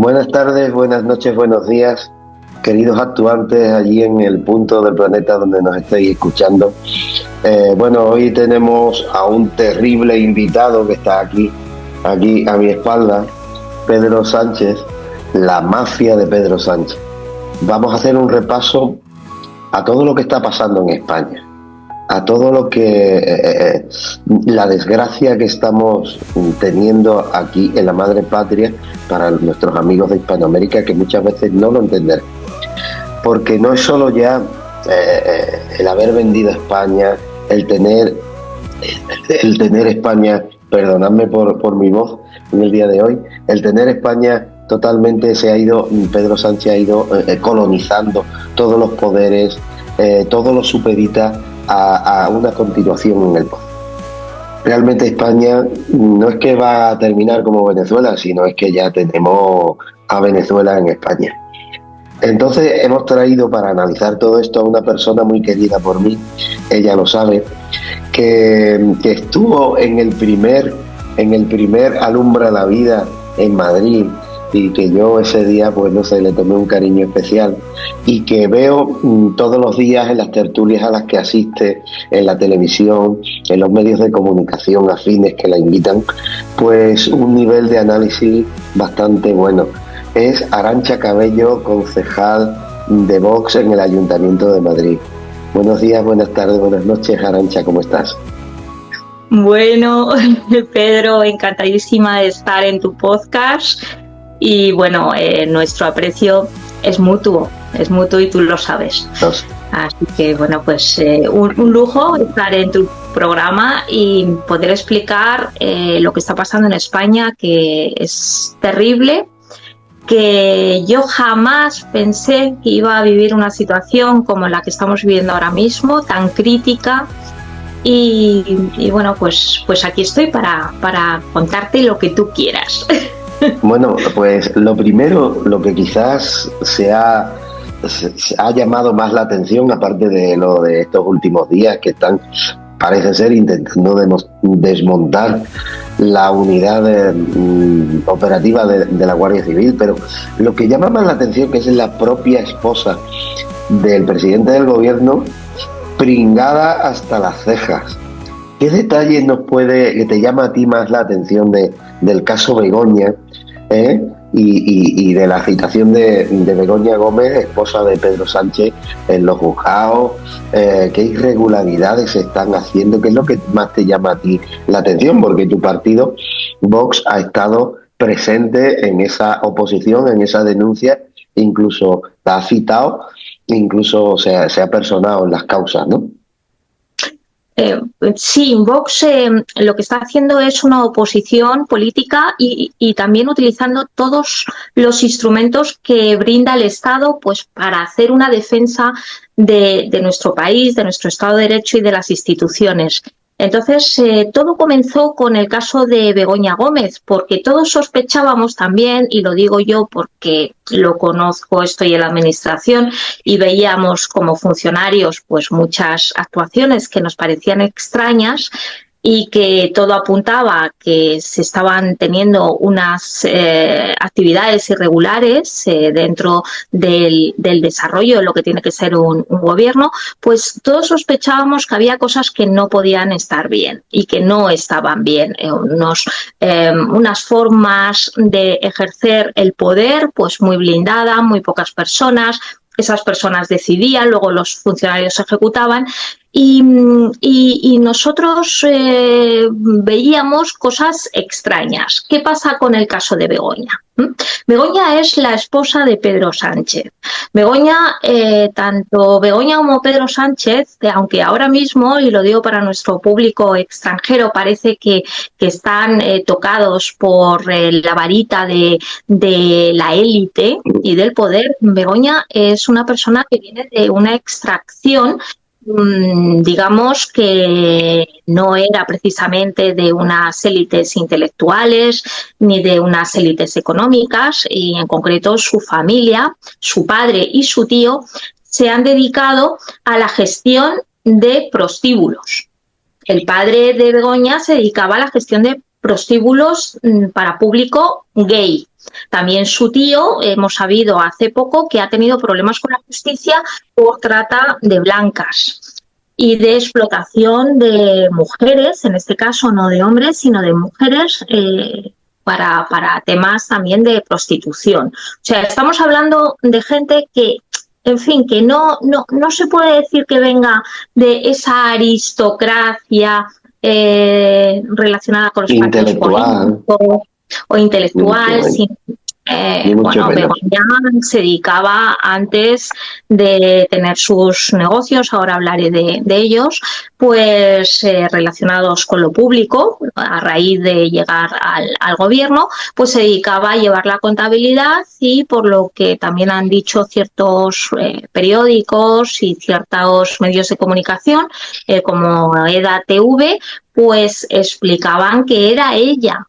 Buenas tardes, buenas noches, buenos días, queridos actuantes allí en el punto del planeta donde nos estáis escuchando. Hoy tenemos a un terrible invitado que está aquí a mi espalda, Pedro Sánchez, la mafia de Pedro Sánchez. Vamos a hacer un repaso a todo lo que está pasando en España, a todo lo que la desgracia que estamos teniendo aquí en la madre patria para nuestros amigos de Hispanoamérica, que muchas veces no lo entienden, porque no es solo ya el haber vendido España, el tener España, perdonadme por mi voz en el día de hoy, el tener España totalmente Pedro Sánchez ha ido colonizando todos los poderes, todo lo supedita a una continuación en el poder. Realmente España no es que va a terminar como Venezuela, sino es que ya tenemos a Venezuela en España. Entonces hemos traído para analizar todo esto a una persona muy querida por mí, ella lo sabe, que estuvo en el primer Alumbra la Vida en Madrid, y que yo ese día, pues no sé, le tomé un cariño especial, y que veo todos los días en las tertulias a las que asiste, en la televisión, en los medios de comunicación afines que la invitan, pues un nivel de análisis bastante bueno. Es Arantxa Cabello, concejal de Vox en el Ayuntamiento de Madrid. Buenos días, buenas tardes, buenas noches, Arantxa, ¿cómo estás? Bueno, Pedro, encantadísima de estar en tu podcast. Y bueno, nuestro aprecio es mutuo y tú lo sabes. Dos. Así que bueno, pues un lujo estar en tu programa y poder explicar lo que está pasando en España, que es terrible, que yo jamás pensé que iba a vivir una situación como la que estamos viviendo ahora mismo, tan crítica. Y bueno, pues aquí estoy para contarte lo que tú quieras. Bueno, pues lo primero, lo que quizás se ha llamado más la atención, aparte de lo de estos últimos días que parece ser, intentando desmontar la unidad operativa de la Guardia Civil, pero lo que llama más la atención, que es la propia esposa del presidente del gobierno, pringada hasta las cejas. ¿Qué detalles que te llama a ti más la atención del caso Begoña, y de la citación de Begoña Gómez, esposa de Pedro Sánchez, en los juzgados? ¿Qué irregularidades se están haciendo? ¿Qué es lo que más te llama a ti la atención? Porque tu partido, Vox, ha estado presente en esa oposición, en esa denuncia, incluso la ha citado, incluso se ha personado en las causas, ¿no? Sí, Vox lo que está haciendo es una oposición política y también utilizando todos los instrumentos que brinda el Estado, pues para hacer una defensa de nuestro país, de nuestro Estado de Derecho y de las instituciones. Entonces, todo comenzó con el caso de Begoña Gómez, porque todos sospechábamos también, y lo digo yo porque lo conozco, estoy en la administración, y veíamos como funcionarios pues muchas actuaciones que nos parecían extrañas, y que todo apuntaba a que se estaban teniendo unas actividades irregulares dentro del desarrollo de lo que tiene que ser un gobierno, pues todos sospechábamos que había cosas que no podían estar bien y que no estaban bien, unas formas de ejercer el poder pues muy blindada, muy pocas personas. Esas personas decidían, luego los funcionarios ejecutaban, y nosotros veíamos cosas extrañas. ¿Qué pasa con el caso de Begoña? Begoña es la esposa de Pedro Sánchez. Begoña, tanto Begoña como Pedro Sánchez, aunque ahora mismo, y lo digo para nuestro público extranjero, parece que están tocados por la varita de la élite y del poder, Begoña es una persona que viene de una extracción, digamos, que no era precisamente de unas élites intelectuales ni de unas élites económicas, y en concreto su familia, su padre y su tío se han dedicado a la gestión de prostíbulos. El padre de Begoña se dedicaba a la gestión de prostíbulos para público gay. También su tío, hemos sabido hace poco que ha tenido problemas con la justicia por trata de blancas y de explotación de mujeres, en este caso no de hombres, sino de mujeres, para temas también de prostitución. O sea, estamos hablando de gente que, en fin, que no se puede decir que venga de esa aristocracia relacionada con los partidos políticos o intelectual, sino bueno, Begoña se dedicaba antes de tener sus negocios, ahora hablaré de ellos, pues relacionados con lo público, a raíz de llegar al gobierno, pues se dedicaba a llevar la contabilidad y por lo que también han dicho ciertos periódicos y ciertos medios de comunicación, como EDA TV, pues explicaban que era ella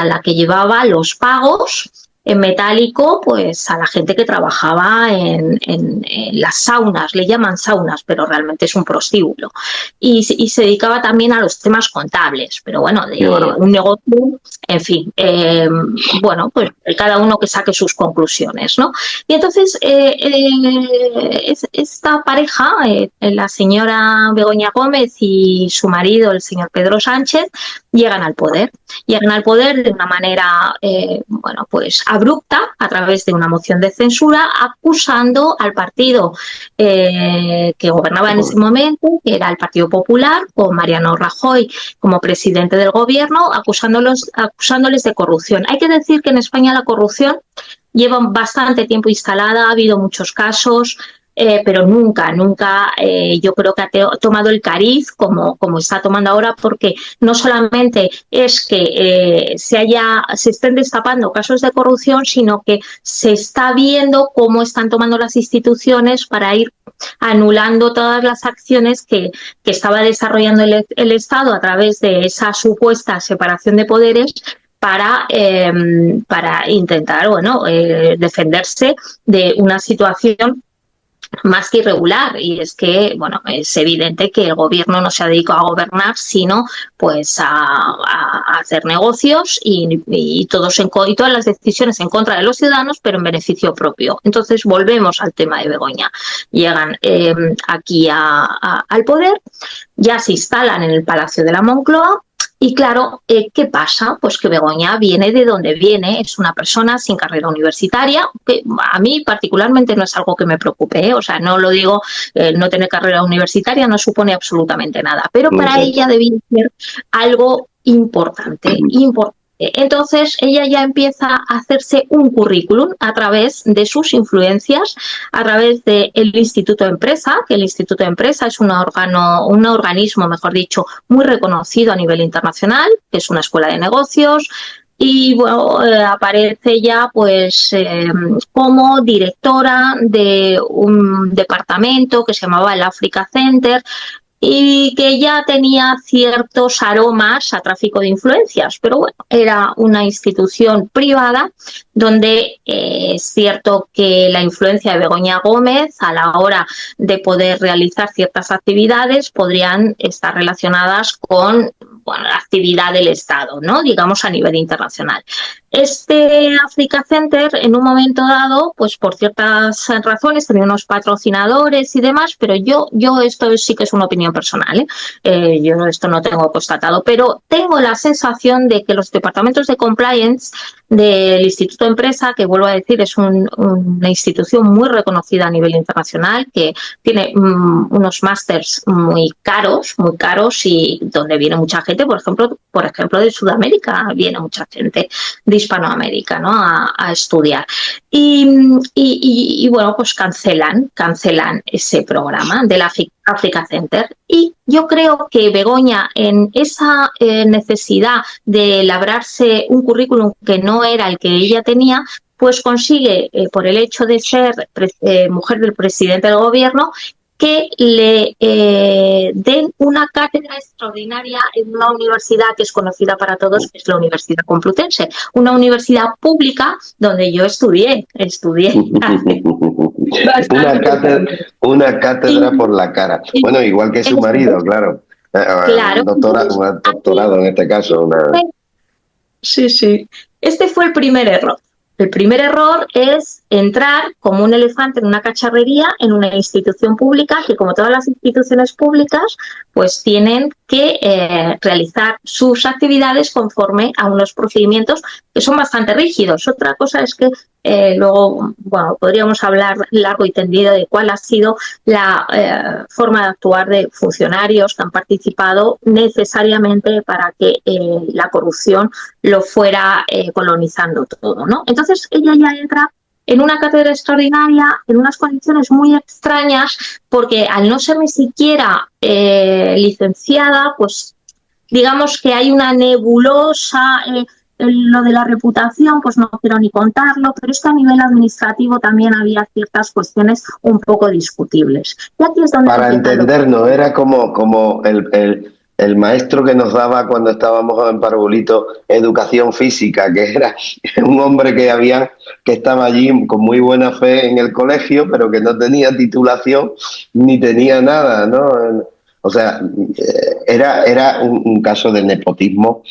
la que llevaba los pagos en metálico, pues a la gente que trabajaba en las saunas, le llaman saunas, pero realmente es un prostíbulo. Y se dedicaba también a los temas contables, pero bueno, de un negocio, en fin, bueno, pues cada uno que saque sus conclusiones, ¿no? Y entonces esta pareja, la señora Begoña Gómez y su marido, el señor Pedro Sánchez, llegan al poder de una manera, bueno, pues abrupta, a través de una moción de censura, acusando al partido que gobernaba en ese momento, que era el Partido Popular, con Mariano Rajoy como presidente del gobierno, acusándoles de corrupción. Hay que decir que en España la corrupción lleva bastante tiempo instalada, ha habido muchos casos, pero nunca yo creo que ha tomado el cariz como está tomando ahora, porque no solamente es que se estén destapando casos de corrupción, sino que se está viendo cómo están tomando las instituciones para ir anulando todas las acciones que estaba desarrollando el Estado a través de esa supuesta separación de poderes, para intentar, bueno, defenderse de una situación más que irregular. Y es que, bueno, es evidente que el gobierno no se ha dedicado a gobernar, sino pues a hacer negocios y todas las decisiones en contra de los ciudadanos, pero en beneficio propio. Entonces volvemos al tema de Begoña. Llegan aquí al poder, ya se instalan en el Palacio de la Moncloa. Y claro, ¿qué pasa? Pues que Begoña viene de donde viene, es una persona sin carrera universitaria, que a mí particularmente no es algo que me preocupe, o sea, no lo digo, no tener carrera universitaria no supone absolutamente nada, pero para ella debía ser algo importante. Entonces ella ya empieza a hacerse un currículum a través de sus influencias, a través del Instituto de Empresa, que el Instituto de Empresa es un organismo, mejor dicho, muy reconocido a nivel internacional, que es una escuela de negocios. Y bueno, aparece ya pues como directora de un departamento que se llamaba el Africa Center, y que ya tenía ciertos aromas a tráfico de influencias, pero bueno, era una institución privada donde es cierto que la influencia de Begoña Gómez a la hora de poder realizar ciertas actividades podrían estar relacionadas con, bueno, la actividad del Estado, ¿no? Digamos a nivel internacional. Este Africa Center, en un momento dado, pues por ciertas razones, tenía unos patrocinadores y demás, pero yo esto sí que es una opinión personal, yo esto no tengo constatado, pero tengo la sensación de que los departamentos de compliance del Instituto de Empresa, que vuelvo a decir es una institución muy reconocida a nivel internacional, que tiene unos másters muy caros y donde viene mucha gente, por ejemplo de Sudamérica viene mucha gente de Hispanoamérica, ¿no? a estudiar. Y bueno, pues cancelan ese programa del Africa Center. Y yo creo que Begoña, en esa necesidad de labrarse un currículum que no era el que ella tenía, pues consigue, por el hecho de ser mujer del presidente del gobierno, que le den una cátedra extraordinaria en una universidad que es conocida para todos, que es la Universidad Complutense, una universidad pública donde yo estudié. Una cátedra por la cara. Bueno, igual que su marido, claro. Claro. Un doctorado en este caso. Sí. Este fue el primer error. El primer error es entrar como un elefante en una cacharrería en una institución pública que, como todas las instituciones públicas, pues tienen que realizar sus actividades conforme a unos procedimientos que son bastante rígidos. Otra cosa es que luego, bueno, podríamos hablar largo y tendido de cuál ha sido la forma de actuar de funcionarios que han participado necesariamente para que la corrupción lo fuera colonizando todo, ¿no? Entonces ella ya entra en una cátedra extraordinaria, en unas condiciones muy extrañas, porque al no ser ni siquiera licenciada, pues digamos que hay una nebulosa, lo de la reputación, pues no quiero ni contarlo, pero es que a nivel administrativo también había ciertas cuestiones un poco discutibles. Y aquí es donde Para entendernos, era como el maestro que nos daba cuando estábamos en Parvulito educación física, que era un hombre que estaba allí con muy buena fe en el colegio, pero que no tenía titulación ni tenía nada, ¿no? O sea, era un caso de nepotismo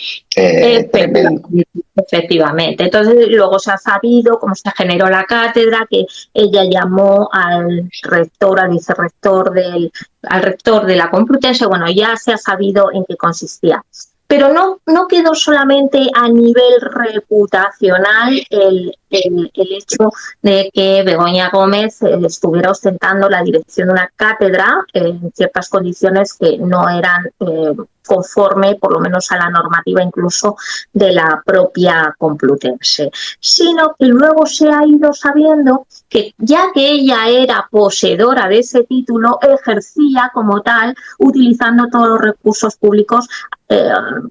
tremendo. Efectivamente. Entonces, luego se ha sabido cómo se generó la cátedra, que ella llamó al rector, al vicerrector, al rector de la Complutense. Bueno, ya se ha sabido en qué consistía. Pero no quedó solamente a nivel reputacional el hecho de que Begoña Gómez estuviera ostentando la dirección de una cátedra en ciertas condiciones que no eran conforme, por lo menos a la normativa incluso de la propia Complutense, sino que luego se ha ido sabiendo que ya que ella era poseedora de ese título, ejercía como tal, utilizando todos los recursos públicos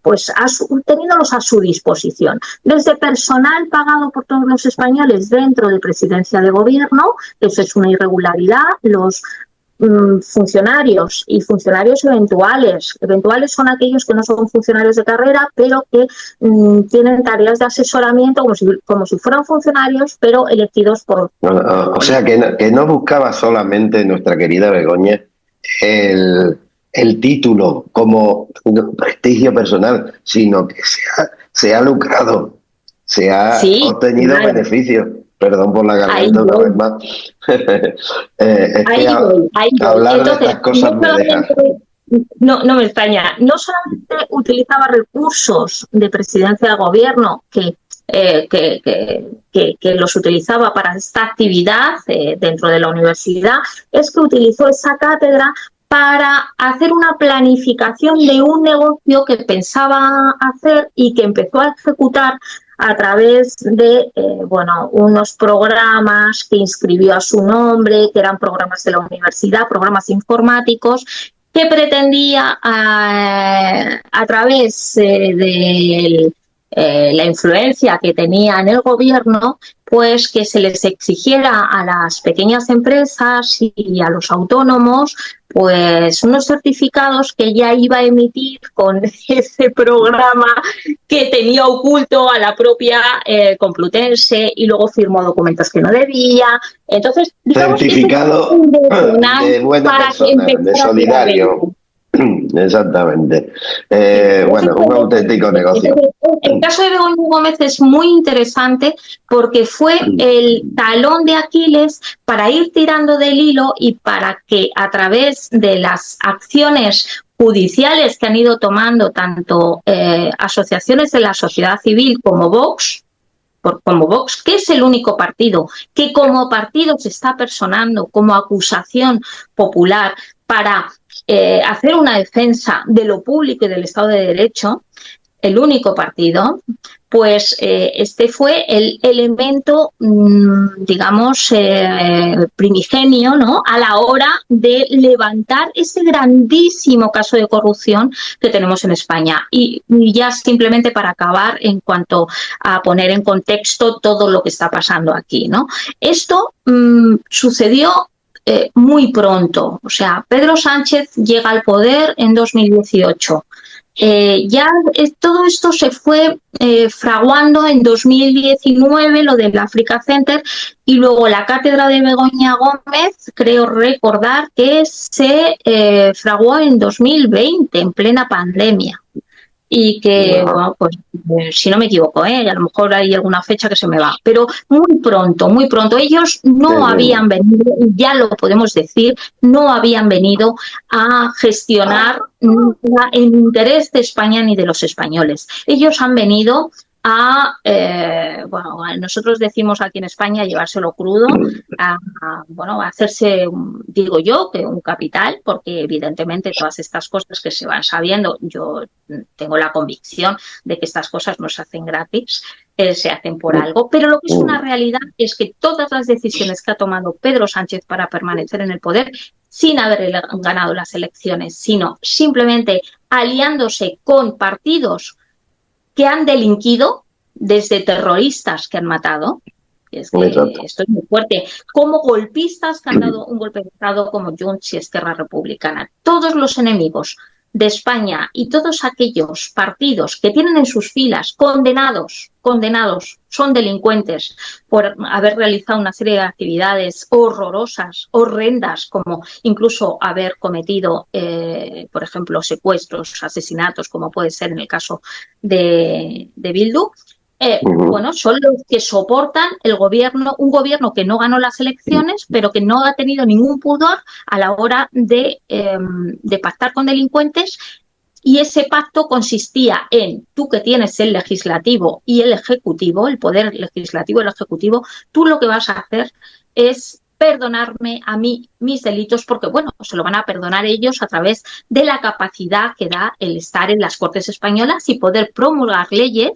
pues teniéndolos a su disposición, desde personal pagado por todos los españoles dentro de presidencia de gobierno, que eso es una irregularidad, los funcionarios y funcionarios eventuales son aquellos que no son funcionarios de carrera, pero que tienen tareas de asesoramiento como si fueran funcionarios, pero elegidos por... O sea, que no buscaba solamente nuestra querida Begoña el título como un prestigio personal, sino que se ha lucrado, se ha obtenido beneficios. Perdón por la garganta una vez más. Ahí voy. Hablar Entonces, de estas cosas me deja. No me extraña. No solamente utilizaba recursos de presidencia de gobierno que los utilizaba para esta actividad dentro de la universidad, es que utilizó esa cátedra para hacer una planificación de un negocio que pensaba hacer y que empezó a ejecutar a través de unos programas que inscribió a su nombre, que eran programas de la universidad, programas informáticos, que pretendía a través de la influencia que tenía en el gobierno, pues que se les exigiera a las pequeñas empresas y a los autónomos pues unos certificados que ella iba a emitir con ese programa que tenía oculto a la propia Complutense, y luego firmó documentos que no debía. Entonces, digamos, certificado de buena persona, de solidario. Exactamente. Un auténtico negocio. El caso de Begoña Gómez es muy interesante porque fue el talón de Aquiles para ir tirando del hilo y para que a través de las acciones judiciales que han ido tomando tanto asociaciones de la sociedad civil como Vox, que es el único partido que como partido se está personando como acusación popular para hacer una defensa de lo público y del Estado de Derecho, el único partido, pues este fue el elemento, primigenio, ¿no?, a la hora de levantar ese grandísimo caso de corrupción que tenemos en España. Y ya simplemente para acabar, en cuanto a poner en contexto todo lo que está pasando aquí, ¿no? Esto sucedió muy pronto. O sea, Pedro Sánchez llega al poder en 2018. Todo esto se fue fraguando en 2019, lo del Africa Center, y luego la cátedra de Begoña Gómez, creo recordar que se fraguó en 2020, en plena pandemia. y que, bueno, pues si no me equivoco, a lo mejor hay alguna fecha que se me va, pero muy pronto, ellos no habían venido, ya lo podemos decir, no habían venido a gestionar el interés de España ni de los españoles. Ellos han venido a, bueno, nosotros decimos aquí en España llevárselo crudo, bueno, a hacerse, digo yo, que un capital, porque evidentemente todas estas cosas que se van sabiendo, yo tengo la convicción de que estas cosas no se hacen gratis, se hacen por algo, pero lo que es una realidad es que todas las decisiones que ha tomado Pedro Sánchez para permanecer en el poder, sin haber ganado las elecciones, sino simplemente aliándose con partidos que han delinquido, desde terroristas que han matado, es que esto es muy fuerte, como golpistas que han dado un golpe de Estado como Junts y Esquerra Republicana. Todos los enemigos de España y todos aquellos partidos que tienen en sus filas condenados, son delincuentes por haber realizado una serie de actividades horrorosas, horrendas, como incluso haber cometido, por ejemplo, secuestros, asesinatos, como puede ser en el caso de Bildu. Bueno, son los que soportan el gobierno, un gobierno que no ganó las elecciones, pero que no ha tenido ningún pudor a la hora de pactar con delincuentes, y ese pacto consistía en, tú que tienes el legislativo y el ejecutivo, el poder legislativo y el ejecutivo, tú lo que vas a hacer es perdonarme a mí mis delitos, porque bueno, se lo van a perdonar ellos a través de la capacidad que da el estar en las Cortes españolas y poder promulgar leyes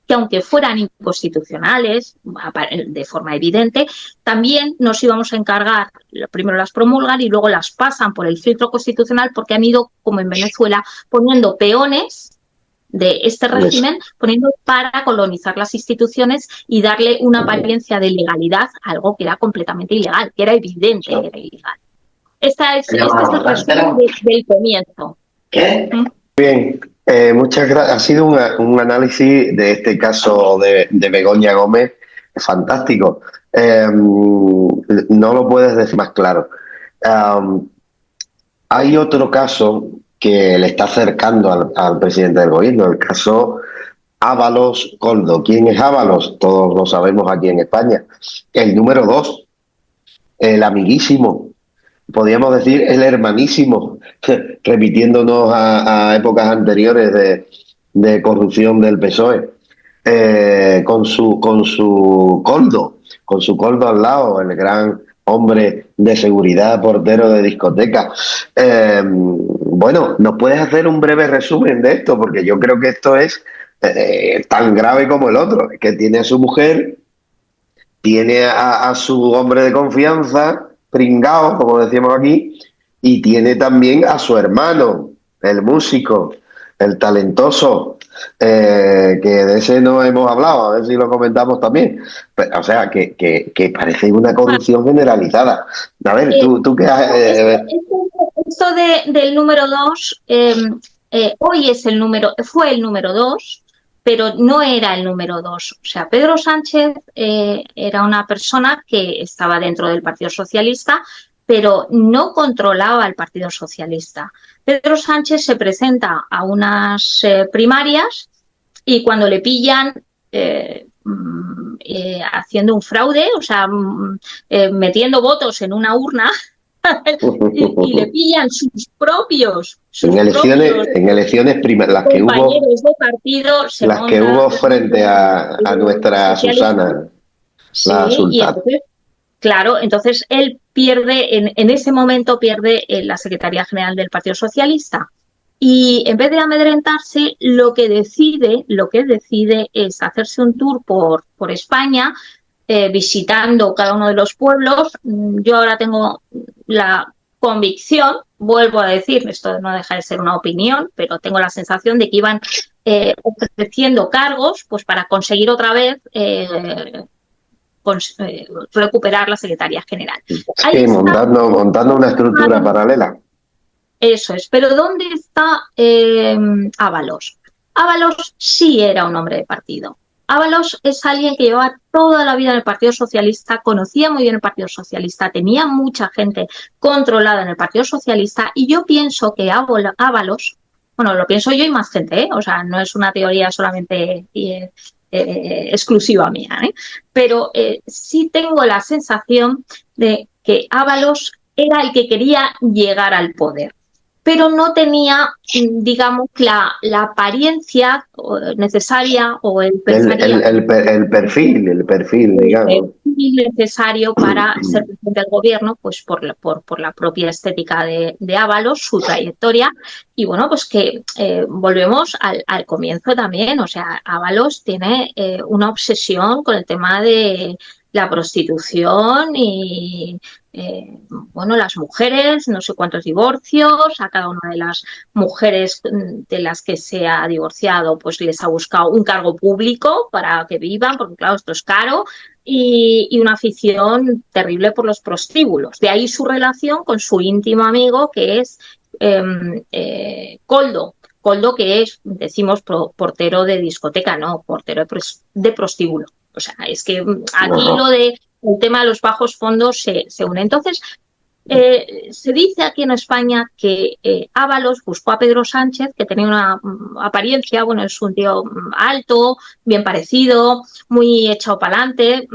que, aunque fueran inconstitucionales de forma evidente, también nos íbamos a encargar, primero las promulgan y luego las pasan por el filtro constitucional, porque han ido, como en Venezuela, poniendo peones de este régimen, poniendo para colonizar las instituciones y darle una apariencia de legalidad a algo que era completamente ilegal, que era evidente que era ilegal. Este es el resumen del comienzo. ¿Qué? Bien. Muchas gracias. Ha sido un análisis de este caso de Begoña Gómez fantástico. No lo puedes decir más claro. Hay otro caso que le está acercando al presidente del gobierno, el caso Ábalos Koldo. ¿Quién es Ábalos? Todos lo sabemos aquí en España. El número 2, el amiguísimo. Podríamos decir el hermanísimo, remitiéndonos a épocas anteriores de corrupción del PSOE, con su Koldo al lado, el gran hombre de seguridad, portero de discoteca. Bueno, ¿nos puedes hacer un breve resumen de esto? Porque yo creo que esto es tan grave como el otro, que tiene a su mujer, tiene a su hombre de confianza, pringao, como decíamos aquí, y tiene también a su hermano, el músico, el talentoso, que de ese no hemos hablado, a ver si lo comentamos también. Pero, o sea, que parece una corrupción generalizada. A ver, tú qué has... Esto del número 2, hoy fue el número 2, pero no era el número 2. O sea, Pedro Sánchez era una persona que estaba dentro del Partido Socialista, pero no controlaba el Partido Socialista. Pedro Sánchez se presenta a unas primarias y cuando le pillan haciendo un fraude, o sea, metiendo votos en una urna, y le pillan sus propios en elecciones las que hubo de partido, las que hubo frente a nuestra Susana, la sultana. Y entonces, claro, entonces él pierde, en ese momento pierde la Secretaría General del Partido Socialista, y en vez de amedrentarse, lo que decide es hacerse un tour por España, visitando cada uno de los pueblos. Yo ahora tengo la convicción, vuelvo a decir, esto no deja de ser una opinión, pero tengo la sensación de que iban ofreciendo cargos pues para conseguir otra vez recuperar la Secretaría General. Sí, montando una estructura paralela. Eso es, pero ¿dónde está Ábalos? Ábalos sí era un hombre de partido. Ábalos es alguien que llevaba toda la vida en el Partido Socialista, conocía muy bien el Partido Socialista, tenía mucha gente controlada en el Partido Socialista, y yo pienso que Ábalos bueno, lo pienso yo y más gente, ¿eh? O sea, no es una teoría solamente exclusiva mía, ¿eh? Pero sí tengo la sensación de que Ábalos era el que quería llegar al poder, pero no tenía, digamos, la apariencia necesaria o él pensaría El perfil, digamos. necesario para ser presidente del gobierno, pues por la propia estética de Ábalos, su trayectoria, y bueno, pues que volvemos al comienzo también, o sea, Ábalos tiene una obsesión con el tema de la prostitución y bueno, las mujeres, no sé cuántos divorcios, a cada una de las mujeres de las que se ha divorciado, pues les ha buscado un cargo público para que vivan, porque claro, esto es caro, y una afición terrible por los prostíbulos. De ahí su relación con su íntimo amigo, que es Koldo. Koldo, que es, decimos, portero de discoteca, no, portero de prostíbulo. O sea, es que aquí el tema de los bajos fondos se une. Entonces, se dice aquí en España que Ábalos buscó a Pedro Sánchez, que tenía una apariencia, bueno, es un tío alto, bien parecido, muy echado para adelante,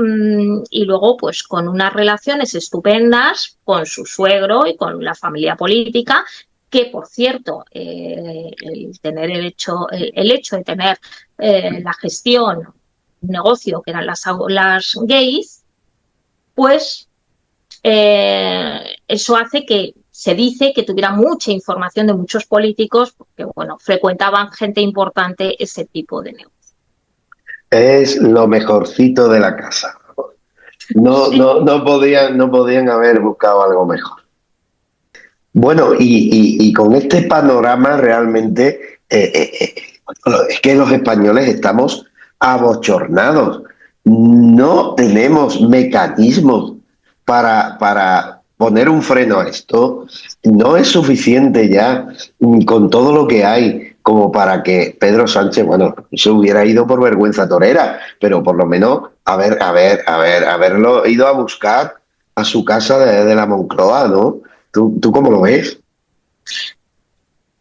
y luego pues con unas relaciones estupendas con su suegro y con la familia política, que por cierto, el hecho de tener la gestión, un negocio que eran las gays, pues eso hace que se dice que tuviera mucha información de muchos políticos porque, bueno, frecuentaban gente importante ese tipo de negocios. Es lo mejorcito de la casa. No podían haber buscado algo mejor. Bueno, y con este panorama realmente es que los españoles estamos abochornados. No tenemos mecanismos para poner un freno a esto. No es suficiente ya con todo lo que hay como para que Pedro Sánchez, bueno, se hubiera ido por vergüenza torera, pero por lo menos haberlo ido a buscar a su casa de la Moncloa, ¿no? ¿Tú cómo lo ves?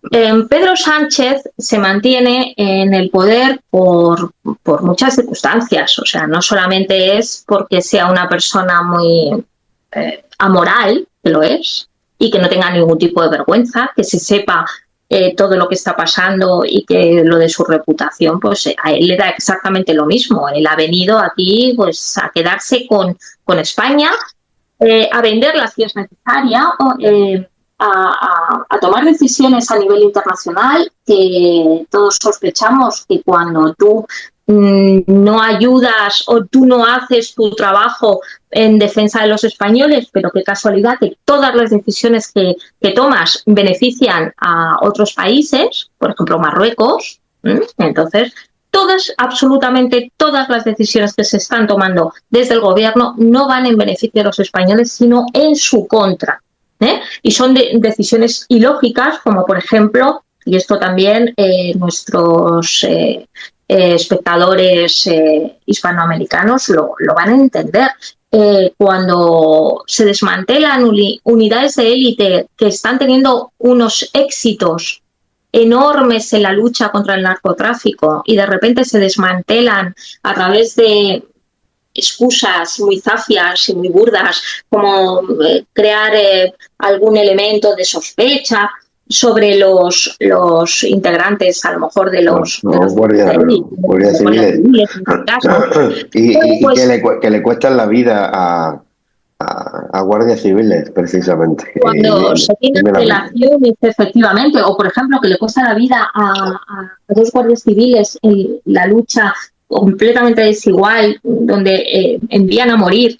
Pedro Sánchez se mantiene en el poder por muchas circunstancias, o sea, no solamente es porque sea una persona muy amoral, que lo es, y que no tenga ningún tipo de vergüenza, que se sepa todo lo que está pasando y que lo de su reputación, pues a él le da exactamente lo mismo. Él ha venido aquí pues a quedarse con España, a venderla si es necesaria, a tomar decisiones a nivel internacional, que todos sospechamos que cuando tú no ayudas o tú no haces tu trabajo en defensa de los españoles, pero qué casualidad que todas las decisiones que tomas benefician a otros países, por ejemplo Marruecos. Entonces, absolutamente todas las decisiones que se están tomando desde el gobierno no van en beneficio de los españoles, sino en su contra. Y son decisiones ilógicas, como por ejemplo, y esto también nuestros espectadores hispanoamericanos lo van a entender, cuando se desmantelan unidades de élite que están teniendo unos éxitos enormes en la lucha contra el narcotráfico y de repente se desmantelan a través de excusas muy zafias y muy burdas, como crear algún elemento de sospecha sobre los integrantes, a lo mejor de los guardias civiles. Y que le cuestan la vida a guardias civiles, precisamente. Cuando se tiene relaciones, efectivamente, o por ejemplo, que le cuesta la vida a dos guardias civiles en la lucha completamente desigual, donde envían a morir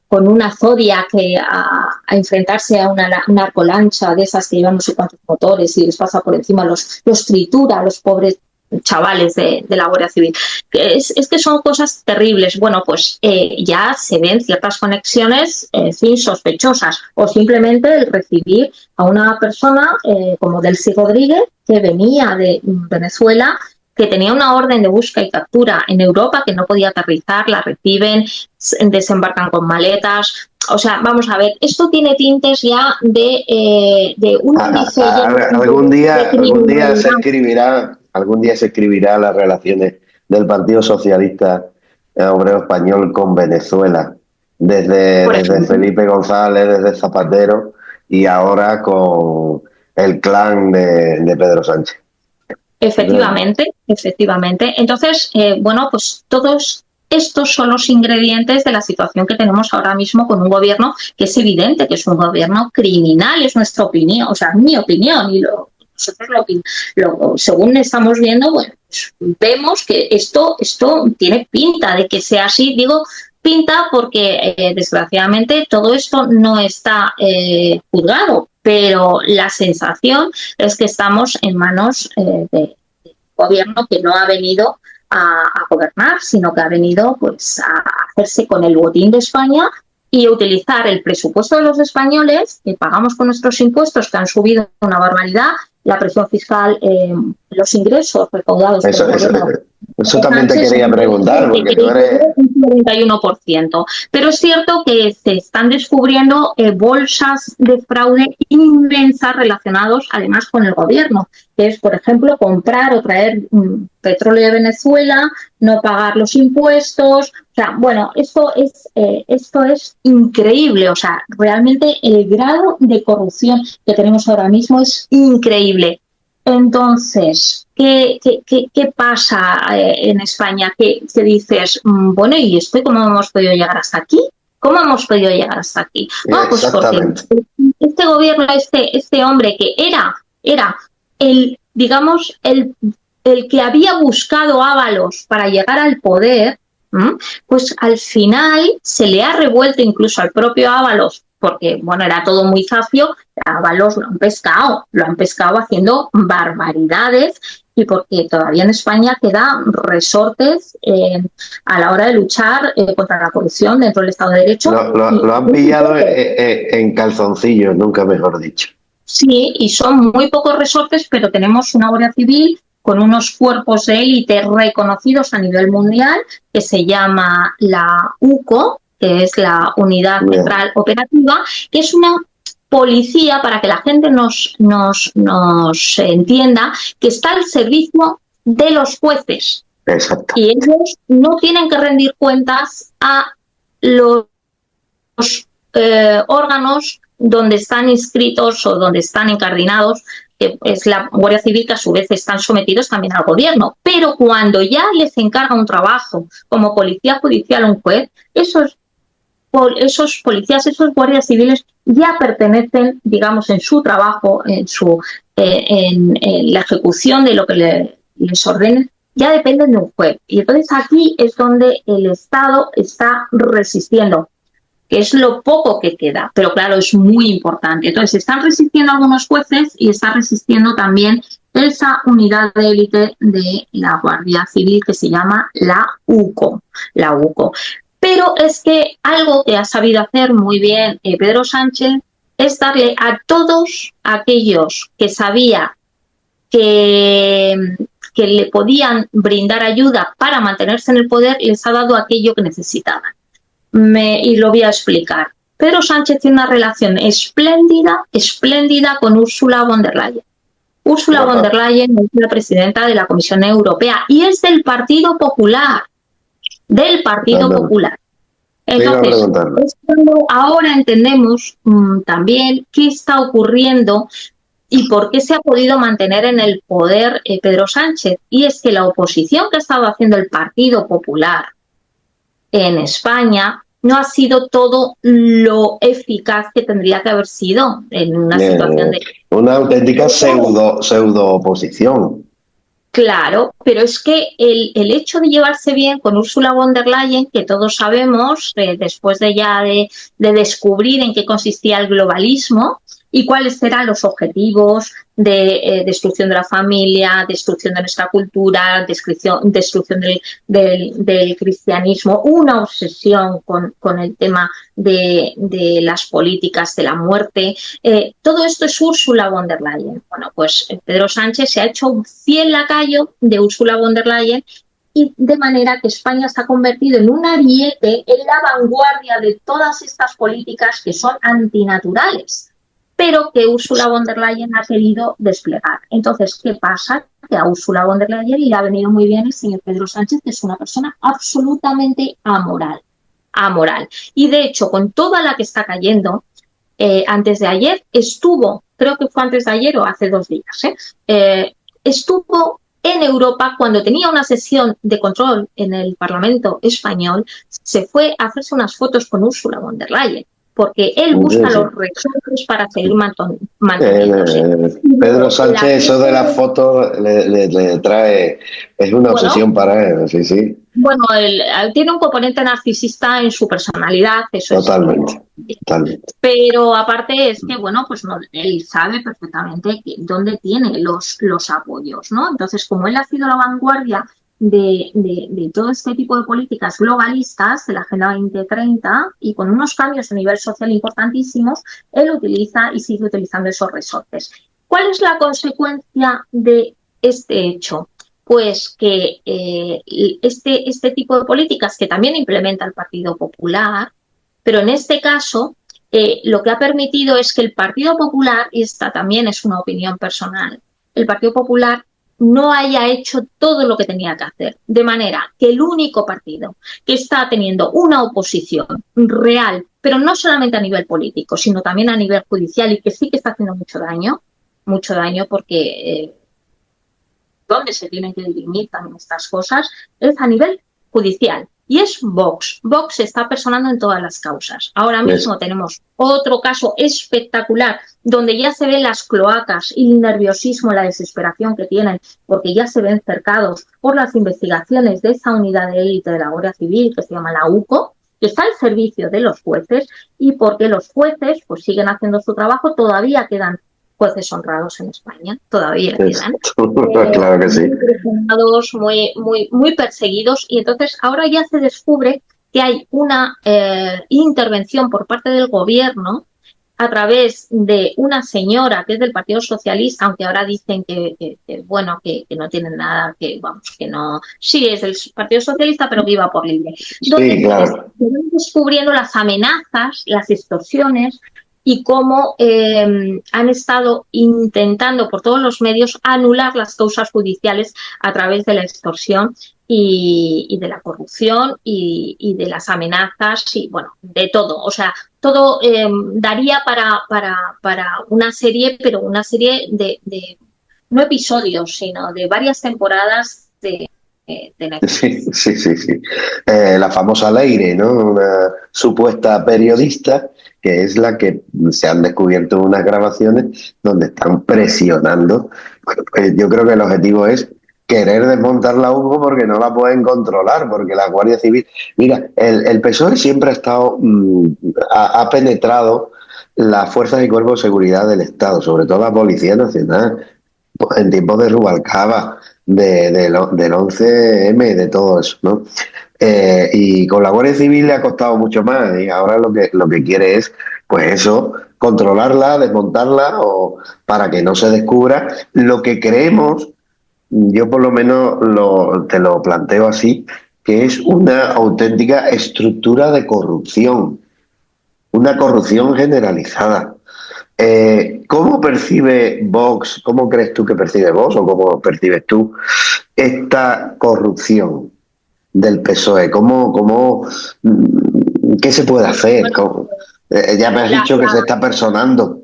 con una Zodiac a enfrentarse a una narcolancha de esas que llevan no sé cuántos motores y les pasa por encima, los tritura, los pobres chavales de la Guardia Civil. Es que son cosas terribles. Bueno, pues ya se ven ciertas conexiones sospechosas, o simplemente el recibir a una persona como Delcy Rodríguez, que venía de Venezuela, que tenía una orden de búsqueda y captura en Europa, que no podía aterrizar, la reciben, desembarcan con maletas. o sea, vamos a ver, esto tiene tintes ya de un índice ya Algún de criminalidad. algún día se escribirá las relaciones del Partido Socialista Obrero Español con Venezuela, Por desde ejemplo. Felipe González, desde Zapatero y ahora con el clan de Pedro Sánchez. Efectivamente, efectivamente. Entonces, bueno, pues todos estos son los ingredientes de la situación que tenemos ahora mismo con un gobierno que es evidente que es un gobierno criminal, es nuestra opinión, o sea, mi opinión, y nosotros según estamos viendo, bueno, pues vemos que esto tiene pinta de que sea así. Digo pinta porque desgraciadamente todo esto no está juzgado, pero la sensación es que estamos en manos de un gobierno que no ha venido a gobernar, sino que ha venido pues a hacerse con el botín de España y utilizar el presupuesto de los españoles, que pagamos con nuestros impuestos, que han subido una barbaridad, la presión fiscal, los ingresos recaudados por el gobierno. Eso también te quería preguntar, porque tú eres... Un 41%. Pero es cierto que se están descubriendo bolsas de fraude inmensas relacionados además con el gobierno, que es, por ejemplo, comprar o traer petróleo de Venezuela, no pagar los impuestos. O sea, bueno, esto es increíble. O sea, realmente el grado de corrupción que tenemos ahora mismo es increíble. Entonces, ¿qué pasa en España? ¿Qué dices? Bueno, ¿y esto cómo hemos podido llegar hasta aquí? ¿Cómo hemos podido llegar hasta aquí? Bueno, pues porque este gobierno, este hombre que era el, digamos, el que había buscado Ábalos para llegar al poder, pues al final se le ha revuelto incluso al propio Ábalos, porque bueno, era todo muy zafio. A Ábalos lo han pescado haciendo barbaridades, y porque todavía en España quedan resortes a la hora de luchar contra la corrupción dentro del Estado de Derecho. Lo han pillado en calzoncillos, nunca mejor dicho. Sí, y son muy pocos resortes, pero tenemos una Guardia Civil con unos cuerpos de élite reconocidos a nivel mundial, que se llama la UCO, que es la Unidad Central Operativa, que es una policía, para que la gente nos entienda, que está al servicio de los jueces. Exacto. Y ellos no tienen que rendir cuentas a los órganos donde están inscritos o donde están incardinados, que es la Guardia Civil, que a su vez están sometidos también al gobierno. Pero cuando ya les encarga un trabajo como policía judicial o un juez, esos policías, esos guardias civiles ya pertenecen, digamos, en su trabajo, en la ejecución de lo que les ordenen, ya dependen de un juez. Y entonces aquí es donde el Estado está resistiendo, que es lo poco que queda, pero claro, es muy importante. Entonces están resistiendo algunos jueces y está resistiendo también esa unidad de élite de la Guardia Civil que se llama la UCO. Pero es que algo que ha sabido hacer muy bien Pedro Sánchez es darle a todos aquellos que sabía que le podían brindar ayuda para mantenerse en el poder, les ha dado aquello que necesitaban. Y lo voy a explicar. Pedro Sánchez tiene una relación espléndida con Ursula von der Leyen. Ursula von der Leyen es la presidenta de la Comisión Europea y es del Partido Popular. Entonces, ahora entendemos también qué está ocurriendo y por qué se ha podido mantener en el poder Pedro Sánchez. Y es que la oposición que ha estado haciendo el Partido Popular en España no ha sido todo lo eficaz que tendría que haber sido en una situación de... Una auténtica pseudo oposición. Claro, pero es que el hecho de llevarse bien con Ursula von der Leyen, que todos sabemos, después de descubrir en qué consistía el globalismo y cuáles eran los objetivos de destrucción de la familia, destrucción de nuestra cultura, destrucción del cristianismo, una obsesión con el tema de las políticas de la muerte. Todo esto es Ursula von der Leyen. Bueno, pues Pedro Sánchez se ha hecho un fiel lacayo de Ursula von der Leyen y de manera que España se ha convertido en un ariete en la vanguardia de todas estas políticas que son antinaturales, pero que Ursula von der Leyen ha querido desplegar. Entonces, ¿qué pasa? Que a Ursula von der Leyen le ha venido muy bien el señor Pedro Sánchez, que es una persona absolutamente amoral. Y de hecho, con toda la que está cayendo, antes de ayer estuvo, creo que fue antes de ayer o hace 2 días, estuvo en Europa cuando tenía una sesión de control en el Parlamento español, se fue a hacerse unas fotos con Ursula von der Leyen, porque él busca los resortes para seguir manteniéndose. Pedro Sánchez, eso de las fotos le trae, es una obsesión para él, sí, sí. Bueno, él tiene un componente narcisista en su personalidad, eso totalmente. Pero aparte es que, bueno, pues no, él sabe perfectamente dónde tiene los apoyos, ¿no? Entonces, como él ha sido la vanguardia de todo este tipo de políticas globalistas de la Agenda 2030 y con unos cambios a nivel social importantísimos, él utiliza y sigue utilizando esos resortes. ¿Cuál es la consecuencia de este hecho? Pues que este tipo de políticas que también implementa el Partido Popular, pero en este caso lo que ha permitido es que el Partido Popular, y esta también es una opinión personal, el Partido Popular no haya hecho todo lo que tenía que hacer, de manera que el único partido que está teniendo una oposición real, pero no solamente a nivel político, sino también a nivel judicial y que sí que está haciendo mucho daño porque donde se tienen que dirimir también estas cosas, es a nivel judicial. Y es Vox. Vox se está personando en todas las causas. Ahora mismo tenemos otro caso espectacular donde ya se ven las cloacas y el nerviosismo, la desesperación que tienen, porque ya se ven cercados por las investigaciones de esa unidad de élite de la Guardia Civil que se llama la UCO, que está al servicio de los jueces, y porque los jueces pues siguen haciendo su trabajo. Todavía quedan jueces honrados en España, todavía quedan. Claro que sí. Muy perseguidos, y entonces ahora ya se descubre que hay una intervención por parte del gobierno a través de una señora que es del Partido Socialista, aunque ahora dicen que no tienen nada, que no, sí es del Partido Socialista, pero que iba por libre. Donde claro, se van descubriendo las amenazas, las extorsiones, y cómo han estado intentando por todos los medios anular las causas judiciales a través de la extorsión y de la corrupción y de las amenazas y, bueno, de todo. O sea, todo daría para una serie, pero una serie de no episodios, sino de varias temporadas de Netflix. Sí. La famosa Leire, ¿no? Una supuesta periodista que es la que se han descubierto unas grabaciones donde están presionando. Yo creo que el objetivo es querer desmontar la UCO porque no la pueden controlar, porque la Guardia Civil... Mira, el PSOE siempre ha estado... ha penetrado las fuerzas y cuerpos de seguridad del Estado, sobre todo la Policía Nacional, en tiempos de Rubalcaba, del 11M, de todo eso, ¿no? Y con la Guardia Civil le ha costado mucho más, y ahora lo que quiere es, pues eso, controlarla, desmontarla, o para que no se descubra lo que creemos. Yo por lo menos te lo planteo así, que es una auténtica estructura de corrupción, una corrupción generalizada. ¿Cómo percibe Vox, cómo crees tú que percibe Vox, o cómo percibes tú esta corrupción del PSOE? ¿Qué se puede hacer? Bueno, ya me has dicho que se está personando.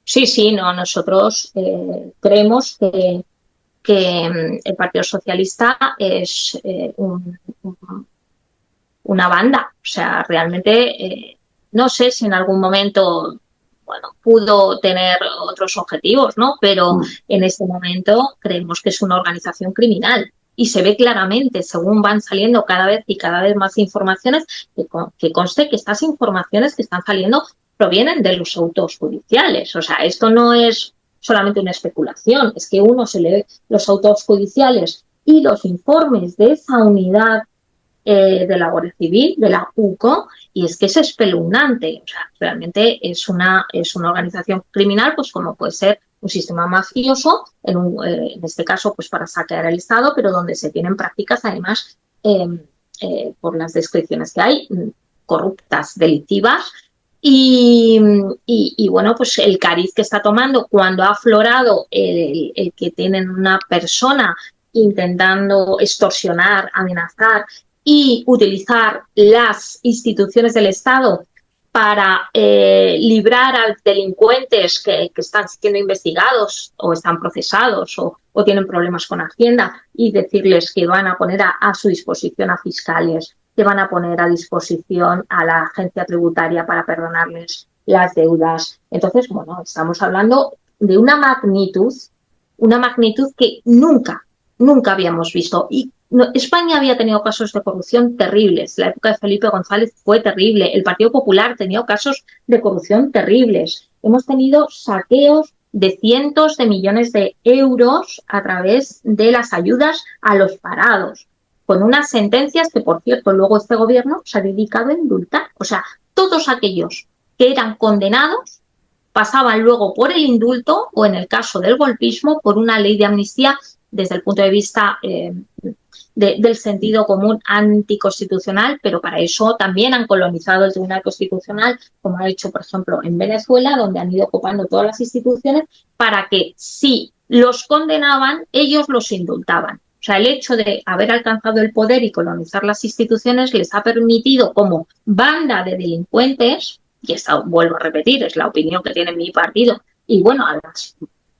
Sí, no, nosotros creemos que el Partido Socialista es una banda. O sea, realmente no sé si en algún momento pudo tener otros objetivos, ¿no? Pero en este momento creemos que es una organización criminal. Y se ve claramente, según van saliendo cada vez más informaciones, que conste que estas informaciones que están saliendo provienen de los autos judiciales. O sea, esto no es solamente una especulación, es que uno se lee los autos judiciales y los informes de esa unidad de la Guardia Civil, de la UCO, y es que es espeluznante. O sea, realmente es una organización criminal, pues como puede ser un sistema mafioso, en este caso pues para saquear el Estado, pero donde se tienen prácticas además, por las descripciones que hay, corruptas, delictivas. Y bueno, pues el cariz que está tomando cuando ha aflorado el que tienen una persona intentando extorsionar, amenazar y utilizar las instituciones del Estado para librar a delincuentes que están siendo investigados o están procesados o tienen problemas con Hacienda, y decirles que van a poner a su disposición a fiscales, que van a poner a disposición a la agencia tributaria para perdonarles las deudas. Entonces, bueno, estamos hablando de una magnitud que nunca habíamos visto. Y España había tenido casos de corrupción terribles. La época de Felipe González fue terrible. El Partido Popular tenía casos de corrupción terribles. Hemos tenido saqueos de cientos de millones de euros a través de las ayudas a los parados, con unas sentencias que, por cierto, luego este gobierno se ha dedicado a indultar. O sea, todos aquellos que eran condenados pasaban luego por el indulto o, en el caso del golpismo, por una ley de amnistía desde el punto de vista del sentido común anticonstitucional, pero para eso también han colonizado el Tribunal Constitucional, como ha hecho, por ejemplo, en Venezuela, donde han ido ocupando todas las instituciones para que, si los condenaban, ellos los indultaban. O sea, el hecho de haber alcanzado el poder y colonizar las instituciones les ha permitido, como banda de delincuentes, y esta, vuelvo a repetir, es la opinión que tiene mi partido, y bueno, además,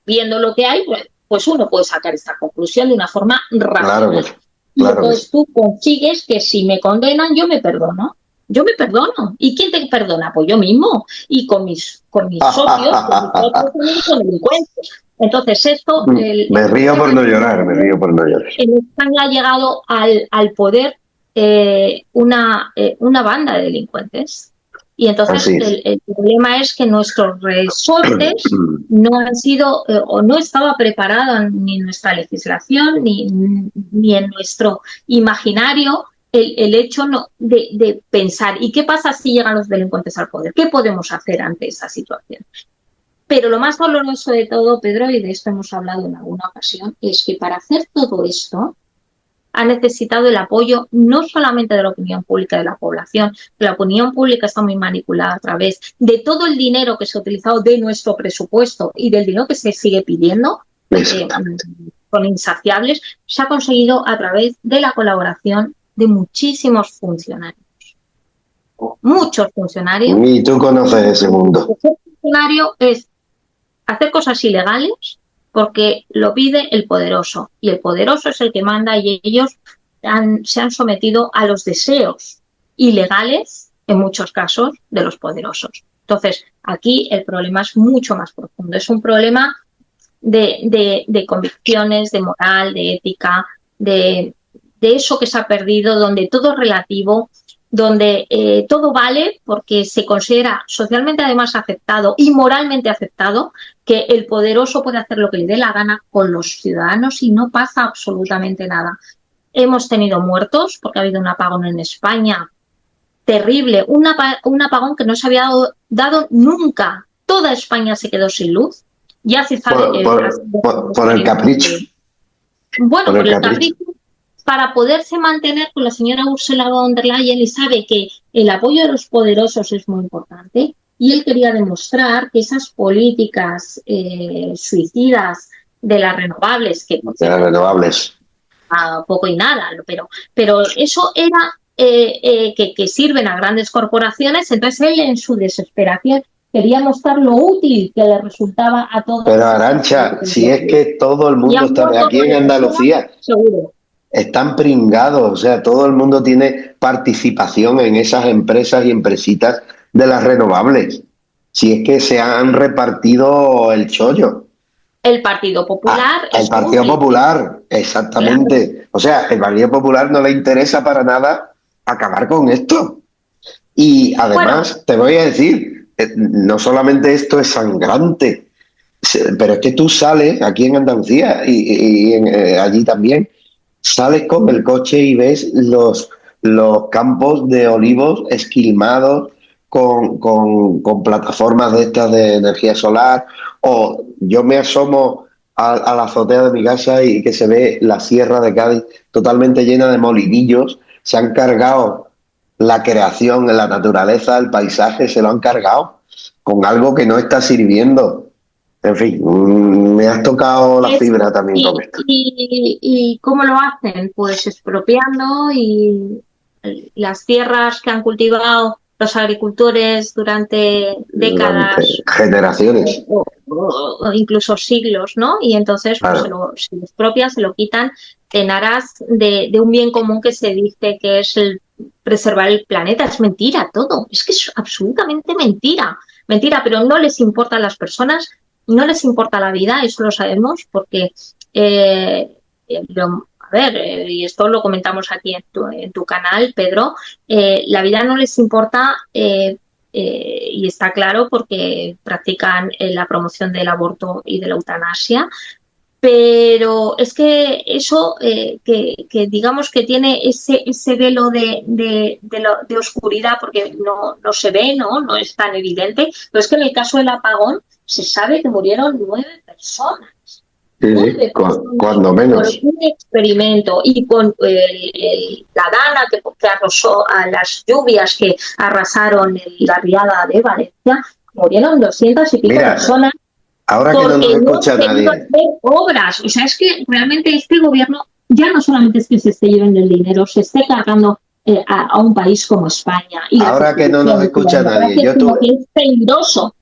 viendo lo que hay, pues uno puede sacar esta conclusión de una forma racional. Claro. Y entonces tú consigues que si me condenan, yo me perdono. ¿Y quién te perdona? Pues yo mismo. Y con mis socios, con mis otros delincuentes. Entonces esto... Me río por no llorar. En España ha llegado al poder una banda de delincuentes. Y entonces el problema es que nuestros resortes no han sido o no estaba preparada ni nuestra legislación ni en nuestro imaginario el hecho de pensar ¿y qué pasa si llegan los delincuentes al poder? ¿Qué podemos hacer ante esa situación? Pero lo más doloroso de todo, Pedro, y de esto hemos hablado en alguna ocasión, es que para hacer todo esto ha necesitado el apoyo no solamente de la opinión pública de la población, que la opinión pública está muy manipulada a través de todo el dinero que se ha utilizado de nuestro presupuesto y del dinero que se sigue pidiendo, con insaciables, se ha conseguido a través de la colaboración de muchísimos funcionarios. Muchos funcionarios. Y tú conoces ese mundo. Ser funcionario es hacer cosas ilegales porque lo pide el poderoso, y el poderoso es el que manda, y ellos se han sometido a los deseos ilegales, en muchos casos, de los poderosos. Entonces, aquí el problema es mucho más profundo. Es un problema de convicciones, de moral, de ética, de eso que se ha perdido, donde todo es relativo, donde todo vale porque se considera socialmente además aceptado y moralmente aceptado que el poderoso puede hacer lo que le dé la gana con los ciudadanos y no pasa absolutamente nada. Hemos tenido muertos porque ha habido un apagón en España terrible, un apagón que no se había dado nunca. Toda España se quedó sin luz. Ya se sabe por el capricho. Bueno, por el capricho. Para poderse mantener con la señora Ursula von der Leyen, y sabe que el apoyo de los poderosos es muy importante, y él quería demostrar que esas políticas suicidas de las renovables, que a poco y nada, pero eso era que sirven a grandes corporaciones. Entonces él, en su desesperación, quería mostrar lo útil que le resultaba a todos. Pero Arantxa, si es que todo el mundo está aquí en Andalucía, seguro, están pringados, o sea, todo el mundo tiene participación en esas empresas y empresitas de las renovables. Si es que se han repartido el chollo. El Partido Popular. El Partido Popular, exactamente. Claro. O sea, el Partido Popular no le interesa para nada acabar con esto. Y además, te voy a decir, no solamente esto es sangrante, pero es que tú sales aquí en Andalucía y allí también, sales con el coche y ves los campos de olivos esquilmados, con plataformas de estas de energía solar, o yo me asomo a la azotea de mi casa y que se ve la sierra de Cádiz totalmente llena de molinillos, se han cargado la creación, la naturaleza, el paisaje, se lo han cargado con algo que no está sirviendo. En fin, me has tocado la Es- fibra también con esto. y ¿cómo lo hacen? Pues expropiando y las tierras que han cultivado los agricultores durante Durante décadas generaciones. o incluso siglos, ¿no? Y entonces pues Claro. se lo expropian, se lo quitan en aras de un bien común que se dice que es el preservar el planeta. Es mentira todo, es que es absolutamente mentira, mentira, pero no les importa a las personas, no les importa la vida, eso lo sabemos, porque a ver, y esto lo comentamos aquí en tu canal, Pedro, la vida no les importa y está claro porque practican la promoción del aborto y de la eutanasia, pero es que eso que digamos que tiene ese velo de oscuridad porque no se ve, no es tan evidente, pero es que en el caso del apagón se sabe que murieron 9 personas. Sí, sí, 9 personas cuando por menos. un experimento y con la dana que arrasó a las lluvias que arrasaron la riada de Valencia, murieron 200 y pico Mira, personas ahora que no nos porque no han escucha querido nadie, hacer obras. O sea, es que realmente este gobierno ya no solamente es que se esté llevando el dinero, se esté cargando a un país como España y las ahora que no nos instituciones y la escucha nadie, democracia, yo sino tuve, que es peligroso.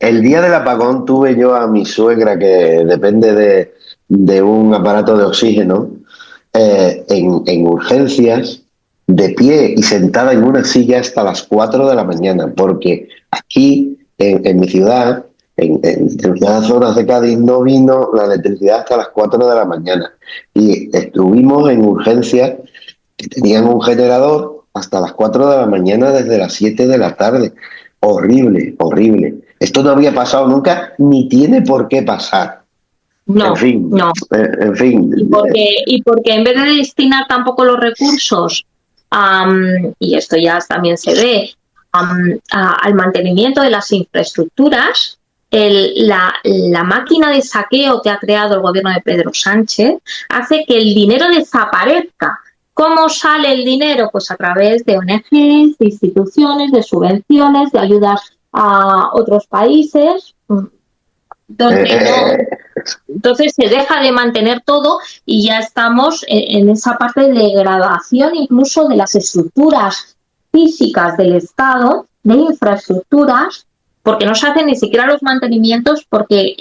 el día del apagón tuve yo a mi suegra que depende de un aparato de oxígeno en urgencias, de pie y sentada en una silla hasta las 4 de la mañana, porque aquí en mi ciudad, en determinadas zonas de Cádiz, no vino la electricidad hasta las 4 de la mañana. Y estuvimos en urgencias que tenían un generador hasta las 4 de la mañana desde las 7 de la tarde. Horrible, horrible. Esto no había pasado nunca, ni tiene por qué pasar. En No, fin, no. en fin. Y porque en vez de destinar tampoco los recursos, y esto ya también se ve, al mantenimiento de las infraestructuras, la máquina de saqueo que ha creado el gobierno de Pedro Sánchez hace que el dinero desaparezca. ¿Cómo sale el dinero? Pues a través de ONGs, de instituciones, de subvenciones, de ayudas a otros países, Eh, donde no, eh, entonces se deja de mantener todo y ya estamos en esa parte de degradación incluso de las estructuras físicas del Estado, de infraestructuras, porque no se hacen ni siquiera los mantenimientos porque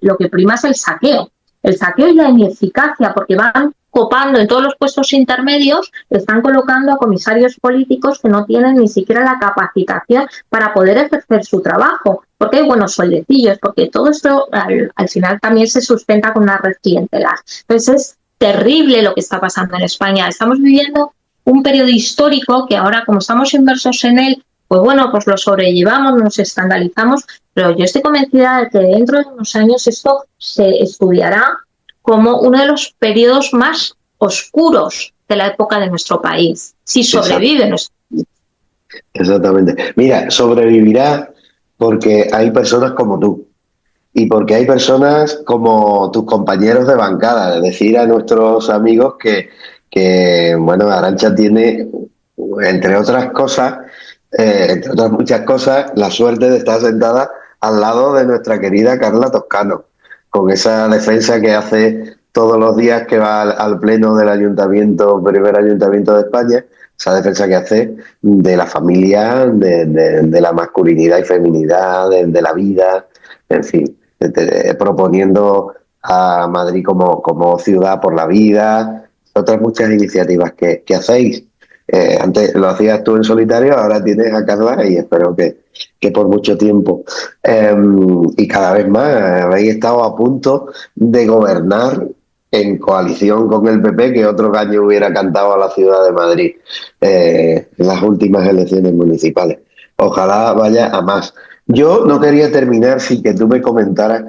lo que prima es el saqueo y la ineficacia, porque van copando en todos los puestos intermedios, están colocando a comisarios políticos que no tienen ni siquiera la capacitación para poder ejercer su trabajo, porque hay buenos sueldecillos, porque todo esto al final también se sustenta con una red clientelar. Entonces es terrible lo que está pasando en España. Estamos viviendo un periodo histórico que ahora, como estamos inmersos en él, pues bueno, pues lo sobrellevamos, nos escandalizamos, pero yo estoy convencida de que dentro de unos años esto se estudiará como uno de los periodos más oscuros de la época de nuestro país, si exact- sobrevive nuestro. exactamente. Mira, sobrevivirá porque hay personas como tú y porque hay personas como tus compañeros de bancada. Es decir, a nuestros amigos bueno, Arantxa tiene, entre otras cosas, entre otras muchas cosas, la suerte de estar sentada al lado de nuestra querida Carla Toscano, con esa defensa que hace todos los días que va al pleno del ayuntamiento, primer ayuntamiento de España, esa defensa que hace de la familia, de la masculinidad y feminidad, de la vida, en fin, proponiendo a Madrid como ciudad por la vida, otras muchas iniciativas que hacéis. Antes lo hacías tú en solitario, ahora tienes a Carla y espero que por mucho tiempo. Y cada vez más habéis estado a punto de gobernar en coalición con el PP, que otro gallo hubiera cantado a la ciudad de Madrid en las últimas elecciones municipales. Ojalá vaya a más. Yo no quería terminar sin que tú me comentaras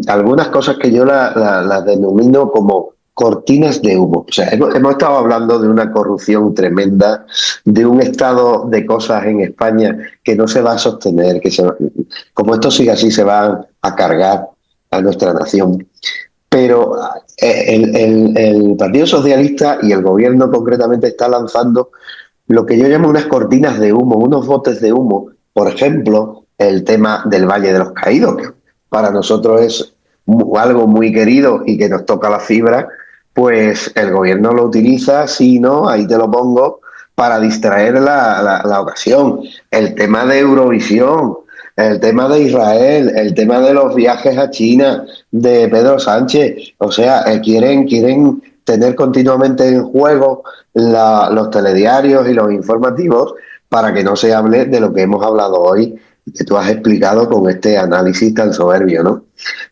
algunas cosas que yo las denomino como cortinas de humo. O sea, hemos estado hablando de una corrupción tremenda, de un estado de cosas en España que no se va a sostener, como esto sigue así, se va a cargar a nuestra nación. Pero el Partido Socialista y el gobierno concretamente está lanzando lo que yo llamo unas cortinas de humo, unos botes de humo. Por ejemplo, el tema del Valle de los Caídos, que para nosotros es algo muy querido y que nos toca la fibra, pues el gobierno lo utiliza, si no, ahí te lo pongo, para distraer la ocasión. El tema de Eurovisión, el tema de Israel, el tema de los viajes a China de Pedro Sánchez, o sea, quieren tener continuamente en juego los telediarios y los informativos para que no se hable de lo que hemos hablado hoy y que tú has explicado con este análisis tan soberbio, ¿no?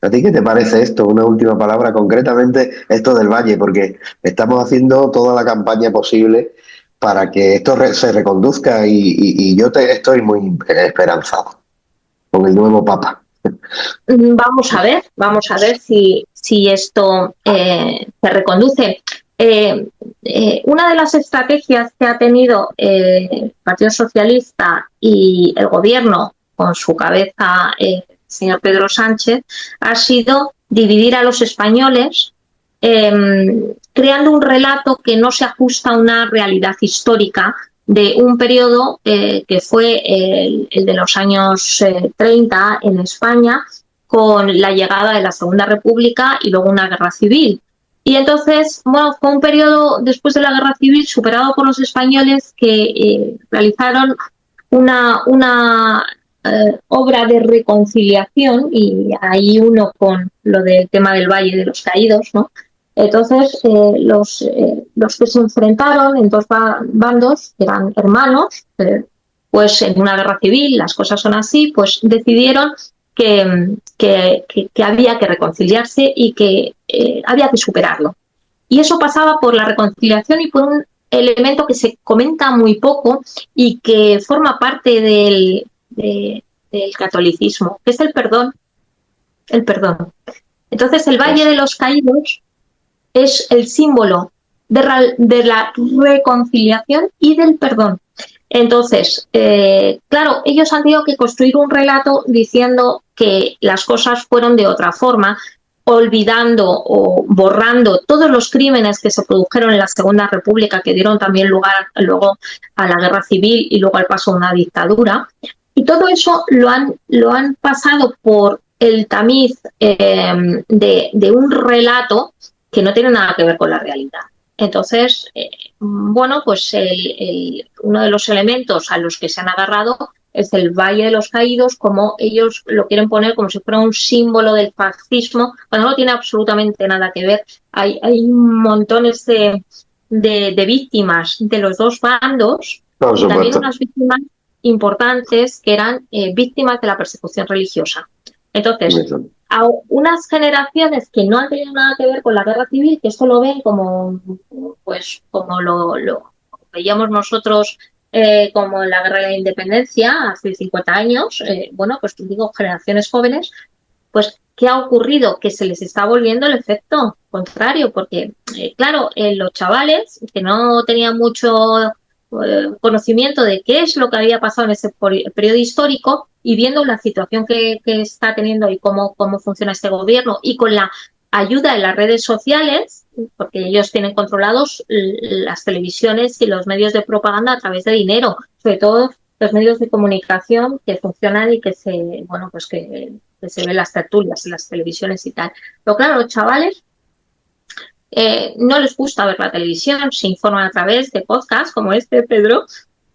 ¿A ti qué te parece esto? Una última palabra, concretamente esto del Valle, porque estamos haciendo toda la campaña posible para que esto se reconduzca y yo estoy muy esperanzado con el nuevo Papa. Vamos a ver si esto se reconduce. Una de las estrategias que ha tenido el Partido Socialista y el Gobierno, con su cabeza el señor Pedro Sánchez, ha sido dividir a los españoles, creando un relato que no se ajusta a una realidad histórica de un periodo que fue el de los años 30 en España, con la llegada de la Segunda República y luego una guerra civil. Y entonces, bueno, fue un periodo después de la guerra civil superado por los españoles que realizaron una obra de reconciliación, y ahí uno con lo del tema del Valle de los Caídos, ¿no? Entonces, los que se enfrentaron en dos bandos, que eran hermanos, pues en una guerra civil, las cosas son así, pues decidieron que había que reconciliarse y que había que superarlo. Y eso pasaba por la reconciliación y por un elemento que se comenta muy poco y que forma parte del catolicismo, que es el perdón. El perdón. Entonces, el Valle de los Caídos es el símbolo de la reconciliación y del perdón. Entonces, claro, ellos han tenido que construir un relato diciendo que las cosas fueron de otra forma, olvidando o borrando todos los crímenes que se produjeron en la Segunda República, que dieron también lugar luego a la guerra civil y luego al paso a una dictadura. Y todo eso lo han pasado por el tamiz de un relato que no tiene nada que ver con la realidad. Entonces, bueno, pues uno de los elementos a los que se han agarrado es el Valle de los Caídos, como ellos lo quieren poner como si fuera un símbolo del fascismo, cuando no tiene absolutamente nada que ver. Hay montones de víctimas de los dos bandos, y también unas víctimas importantes que eran víctimas de la persecución religiosa. Entonces, a unas generaciones que no han tenido nada que ver con la guerra civil, que esto lo ven como, pues, como lo veíamos nosotros como la guerra de la independencia hace 50 años, bueno, pues digo, generaciones jóvenes, pues, ¿qué ha ocurrido? Que se les está volviendo el efecto contrario, porque, claro, los chavales que no tenían mucho conocimiento de qué es lo que había pasado en ese periodo histórico, y viendo la situación que está teniendo y cómo funciona este gobierno, y con la ayuda de las redes sociales, porque ellos tienen controlados las televisiones y los medios de propaganda a través de dinero, sobre todo los medios de comunicación que funcionan y que se, bueno, pues que se ven las tertulias en las televisiones y tal. Pero claro, los chavales no les gusta ver la televisión, se informan a través de podcasts como este, Pedro,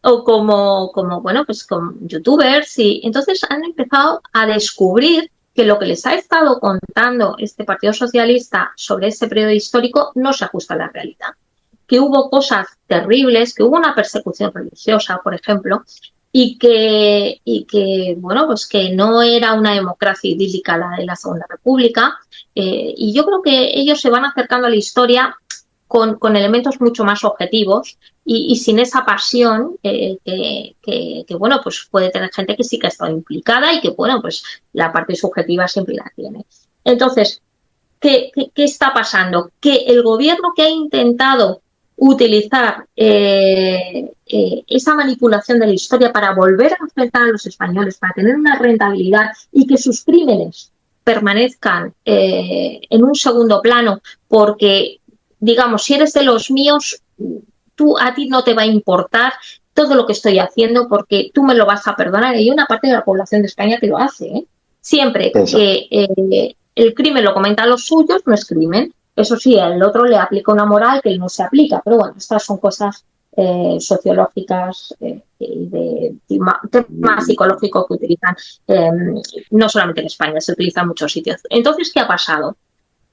o como bueno, pues con youtubers, y entonces han empezado a descubrir que lo que les ha estado contando este Partido Socialista sobre ese periodo histórico no se ajusta a la realidad. Que hubo cosas terribles, que hubo una persecución religiosa, por ejemplo, y que bueno, pues que no era una democracia idílica la de la Segunda República, y yo creo que ellos se van acercando a la historia con elementos mucho más objetivos y sin esa pasión que bueno, pues puede tener gente que sí que ha estado implicada y que, bueno, pues la parte subjetiva siempre la tiene. Entonces, ¿qué está pasando? Que el gobierno que ha intentado utilizar esa manipulación de la historia para volver a enfrentar a los españoles, para tener una rentabilidad y que sus crímenes permanezcan en un segundo plano, porque, digamos, si eres de los míos, a ti no te va a importar todo lo que estoy haciendo porque tú me lo vas a perdonar. Y hay una parte de la población de España que lo hace, ¿eh? Siempre Eso. que el crimen lo comentan los suyos, no es crimen. Eso sí, el otro le aplica una moral que él no se aplica. Pero bueno, estas son cosas sociológicas y de temas psicológicos que utilizan no solamente en España, se utiliza en muchos sitios. Entonces, ¿qué ha pasado?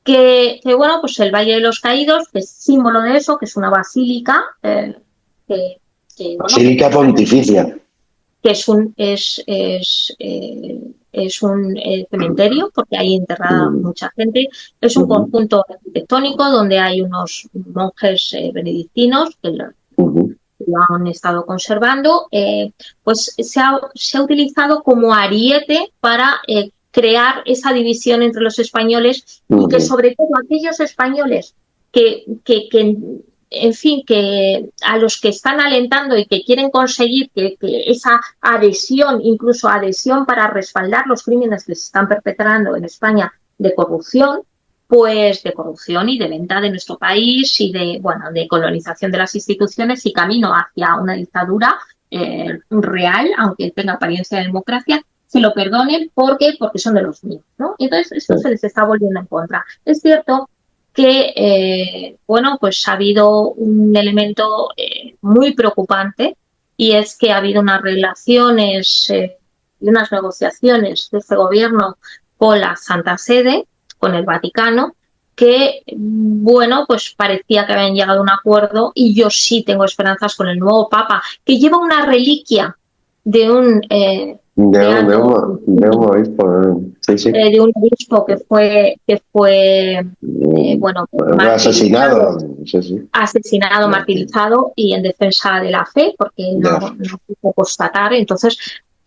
Bueno, pues el Valle de los Caídos, que es símbolo de eso, que es una basílica, bueno, Basílica Pontificia. que es un cementerio, porque hay enterrada mucha gente. Es un conjunto arquitectónico donde hay unos monjes benedictinos que lo han estado conservando. Pues se ha utilizado como ariete para crear esa división entre los españoles y que sobre todo aquellos españoles que en fin, que a los que están alentando y que quieren conseguir que esa adhesión, incluso adhesión para respaldar los crímenes que se están perpetrando en España de corrupción, pues de corrupción y de venta de nuestro país y de colonización de las instituciones y camino hacia una dictadura real, aunque tenga apariencia de democracia, se lo perdonen porque son de los míos, ¿no? Entonces esto se les está volviendo en contra. Es cierto que, bueno, pues ha habido un elemento muy preocupante y es que ha habido unas relaciones y unas negociaciones de este gobierno con la Santa Sede, con el Vaticano, que, bueno, pues parecía que habían llegado a un acuerdo y yo sí tengo esperanzas con el nuevo Papa, que lleva una reliquia de un... de un obispo, sí, sí. De un obispo que fue bueno, asesinado, sí. Asesinado, martirizado y en defensa de la fe, porque no pudo constatar, entonces,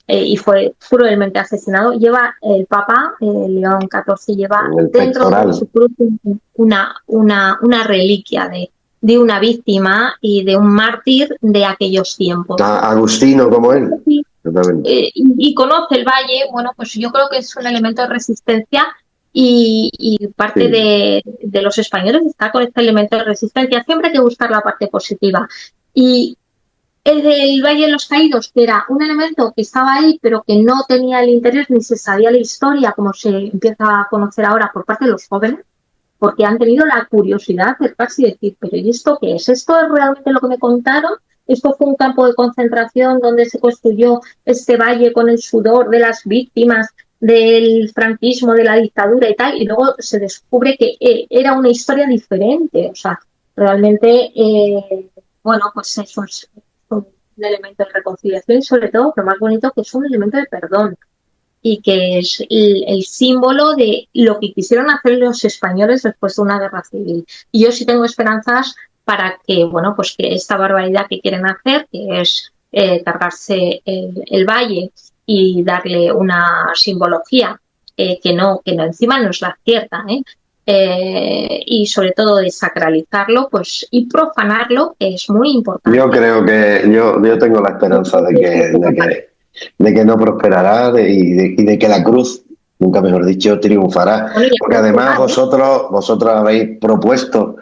y fue cruelmente asesinado. Lleva el Papa, León XIV, lleva dentro de su cruz una reliquia de una víctima y de un mártir de aquellos tiempos. Agustino como él. Sí. Y conoce el valle, bueno, pues yo creo que es un elemento de resistencia y parte de los españoles está con este elemento de resistencia. Siempre hay que buscar la parte positiva. Y el del Valle de los Caídos, que era un elemento que estaba ahí, pero que no tenía el interés ni se sabía la historia, como se empieza a conocer ahora por parte de los jóvenes, porque han tenido la curiosidad de casi decir, pero ¿y esto qué es? ¿Esto es realmente lo que me contaron? Esto fue un campo de concentración donde se construyó este valle con el sudor de las víctimas del franquismo, de la dictadura y tal, y luego se descubre que era una historia diferente. O sea, realmente, bueno, pues eso es un elemento de reconciliación y sobre todo, lo más bonito, que es un elemento de perdón y que es el símbolo de lo que quisieron hacer los españoles después de una guerra civil. Y yo sí tengo esperanzas para que, bueno, pues que esta barbaridad que quieren hacer, que es cargarse el valle y darle una simbología que no encima no es la cierta, y sobre todo desacralizarlo, pues, y profanarlo, que es muy importante. Yo creo que yo tengo la esperanza de que no prosperará y de que la cruz, nunca mejor dicho, triunfará. Porque además vosotros habéis propuesto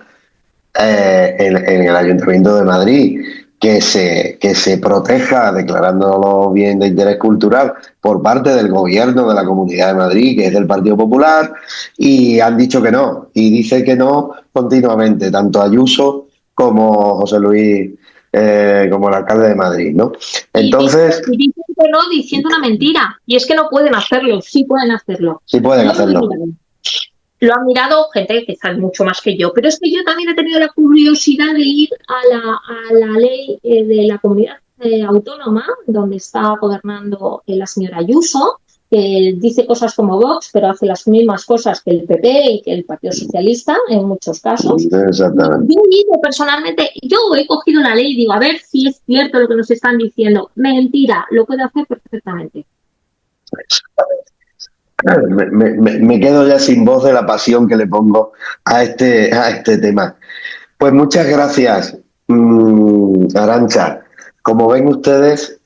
en el Ayuntamiento de Madrid que se proteja, declarándolo bien de interés cultural, por parte del gobierno de la Comunidad de Madrid, que es del Partido Popular, y han dicho que no, y dice que no continuamente, tanto Ayuso como José Luis, como el alcalde de Madrid, ¿no? Entonces... Y dicen que no diciendo una mentira, y es que no pueden hacerlo, sí pueden hacerlo. Sí pueden hacerlo. Lo han mirado gente que sabe mucho más que yo, pero es que yo también he tenido la curiosidad de ir a la ley de la comunidad autónoma, donde está gobernando la señora Ayuso, que dice cosas como Vox, pero hace las mismas cosas que el PP y que el Partido Socialista en muchos casos. Exactamente. Yo personalmente, yo he cogido la ley y digo, a ver si es cierto lo que nos están diciendo. Mentira, lo puede hacer perfectamente. Me quedo ya sin voz de la pasión que le pongo a este tema. Pues muchas gracias, Arantxa. Como ven ustedes,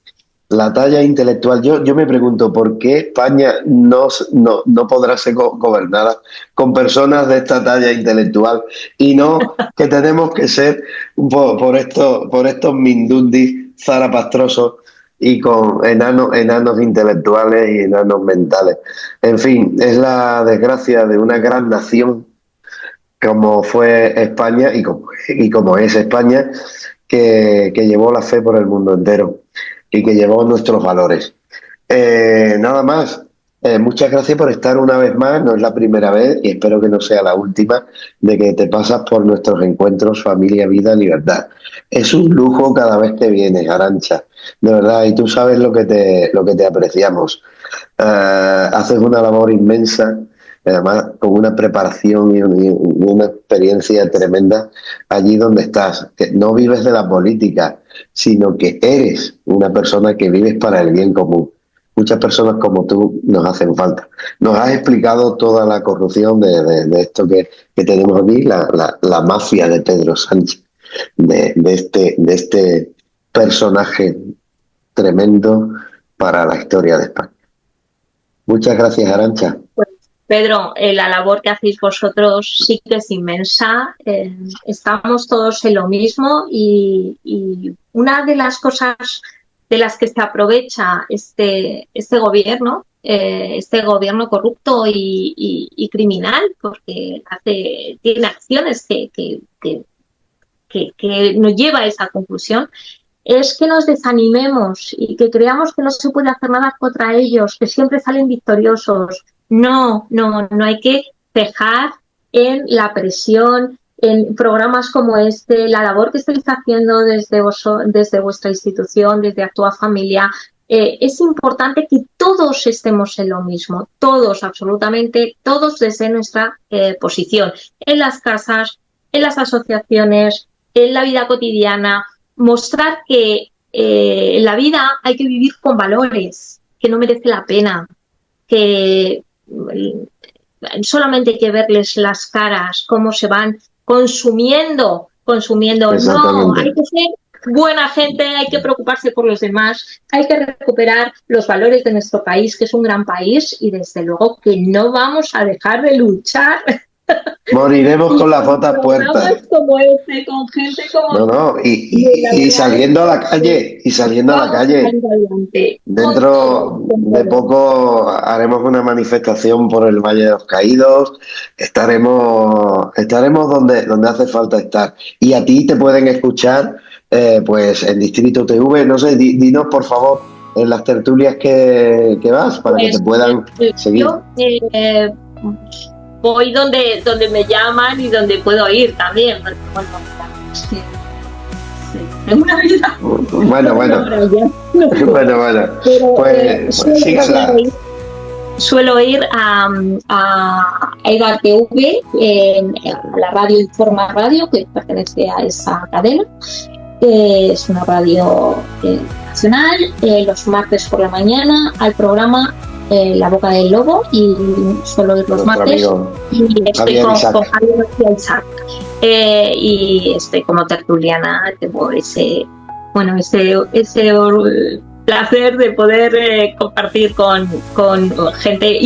la talla intelectual, yo me pregunto por qué España no podrá ser gobernada con personas de esta talla intelectual y no que tenemos que ser por estos mindundis zarapastrosos y con enanos intelectuales y enanos mentales. En fin, es la desgracia de una gran nación como fue España y como es España, que llevó la fe por el mundo entero y que llevó nuestros valores. Nada más. Muchas gracias por estar una vez más, no es la primera vez y espero que no sea la última de que te pasas por nuestros encuentros Familia, Vida, Libertad. Es un lujo cada vez que vienes, Arantxa, de verdad, y tú sabes lo que te apreciamos. Haces una labor inmensa, además con una preparación y una experiencia tremenda allí donde estás, que no vives de la política, sino que eres una persona que vives para el bien común. Muchas personas como tú nos hacen falta. Nos has explicado toda la corrupción de esto que tenemos aquí, la mafia de Pedro Sánchez, de este personaje tremendo para la historia de España. Muchas gracias, Arantxa. Pues, Pedro, la labor que hacéis vosotros sí que es inmensa. Estamos todos en lo mismo y una de las cosas de las que se aprovecha este gobierno corrupto y criminal, porque tiene acciones que nos lleva a esa conclusión, es que nos desanimemos y que creamos que no se puede hacer nada contra ellos, que siempre salen victoriosos. No hay que cejar en la presión, en programas como este, la labor que estáis haciendo desde vuestra institución, desde Actúa Familia. Es importante que todos estemos en lo mismo, todos, absolutamente todos desde nuestra posición, en las casas, en las asociaciones, en la vida cotidiana, mostrar que en la vida hay que vivir con valores, que no merece la pena, que solamente hay que verles las caras, cómo se van consumiendo. No, hay que ser buena gente, hay que preocuparse por los demás, hay que recuperar los valores de nuestro país, que es un gran país, y desde luego que no vamos a dejar de luchar. Moriremos con las botas puestas. Como con gente como... y saliendo a la calle, Dentro de poco haremos una manifestación por el Valle de los Caídos, estaremos donde hace falta estar. Y a ti te pueden escuchar pues en Distrito TV, no sé, dinos por favor en las tertulias que vas para que te puedan seguir. Voy donde me llaman y donde puedo ir también, porque bueno, es una vida. Bueno. Pues síganla. Suelo ir a EGAR TV, a la radio Informa Radio, que pertenece a esa cadena. Es una radio nacional, los martes por la mañana, al programa La Boca del Lobo, y suelo ir los martes y estoy con Javier Isaac, y estoy como tertuliana. Tengo ese placer de poder compartir con gente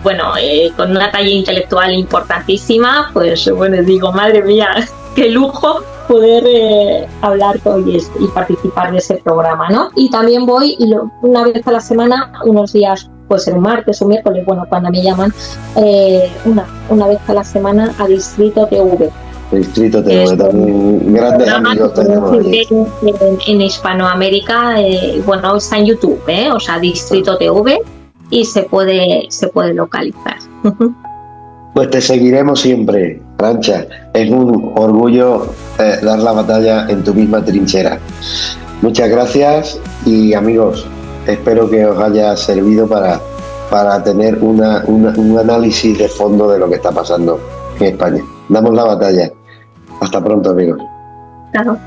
con una talla intelectual importantísima. Pues bueno, digo, madre mía, qué lujo poder hablar y participar de ese programa, ¿no? Y también voy una vez a la semana, unos días, puede ser un martes o un miércoles, bueno, cuando me llaman, una vez a la semana a Distrito TV. Distrito TV, también grandes amigos tenemos allí. En Hispanoamérica, bueno, está en YouTube, o sea, Distrito TV, y se puede localizar. Pues te seguiremos siempre, Arantxa. Es un orgullo dar la batalla en tu misma trinchera. Muchas gracias y amigos, espero que os haya servido para tener un análisis de fondo de lo que está pasando en España. Damos la batalla. Hasta pronto, amigos. Claro.